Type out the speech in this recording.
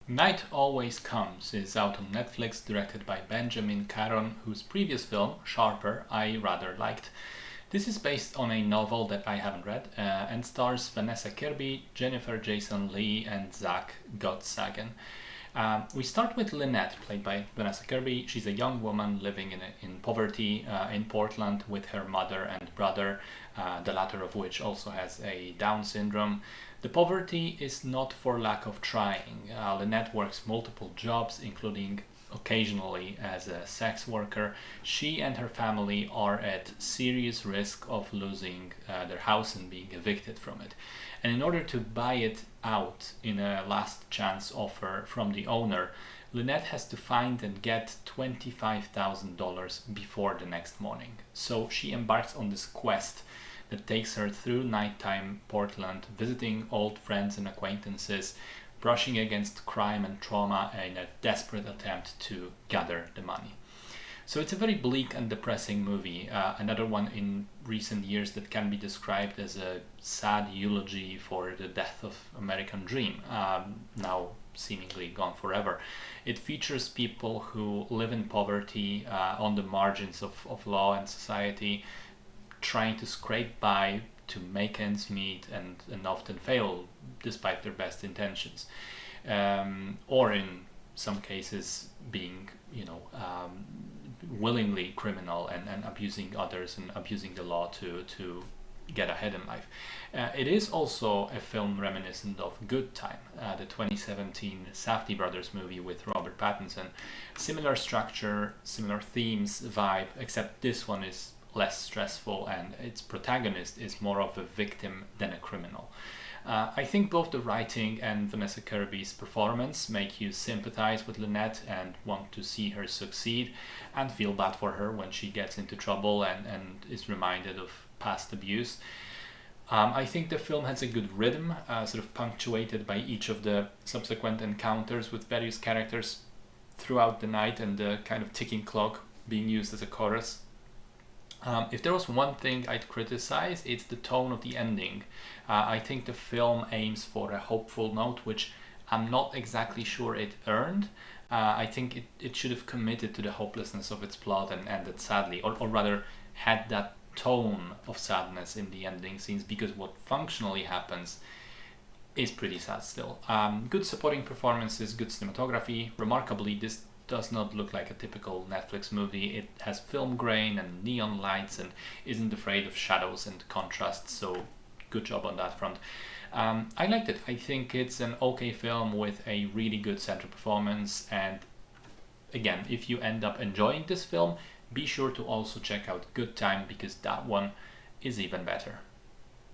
Night Always Comes is out on Netflix, directed by Benjamin Caron, whose previous film, Sharper, I rather liked. This is based on a novel that I haven't read and stars Vanessa Kirby, Jennifer Jason Leigh, and Zach Gottsagen. We start with Lynette, played by Vanessa Kirby. She's a young woman living in poverty in Portland with her mother and brother, the latter of which also has a Down syndrome. The poverty is not for lack of trying. Lynette works multiple jobs, including occasionally as a sex worker. She and her family are at serious risk of losing their house and being evicted from it. And in order to buy it out in a last chance offer from the owner, Lynette has to find and get $25,000 before the next morning. So she embarks on this quest that takes her through nighttime Portland, visiting old friends and acquaintances, brushing against crime and trauma in a desperate attempt to gather the money. So it's a very bleak and depressing movie, another one in recent years that can be described as a sad eulogy for the death of American dream, now seemingly gone forever. It features people who live in poverty, on the margins of law and society, trying to scrape by to make ends meet and often fail despite their best intentions, or in some cases being willingly criminal and abusing others and abusing the law to get ahead in life. It is also a film reminiscent of Good Time, the 2017 Safdie brothers movie with Robert Pattinson. Similar structure, similar themes, vibe, except this one is less stressful and its protagonist is more of a victim than a criminal. I think both the writing and Vanessa Kirby's performance make you sympathize with Lynette and want to see her succeed and feel bad for her when she gets into trouble and is reminded of past abuse. I think the film has a good rhythm, sort of punctuated by each of the subsequent encounters with various characters throughout the night and the kind of ticking clock being used as a chorus. If there was one thing I'd criticize, it's the tone of the ending. I think the film aims for a hopeful note, which I'm not exactly sure it earned. I think it should have committed to the hopelessness of its plot and ended sadly, or rather had that tone of sadness in the ending scenes, because what functionally happens is pretty sad still. Good supporting performances, good cinematography. Remarkably, this does not look like a typical Netflix movie. It has film grain and neon lights and isn't afraid of shadows and contrasts, so good job on that front. I liked it. I think it's an okay film with a really good central performance, and again, if you end up enjoying this film, be sure to also check out Good Time, because that one is even better.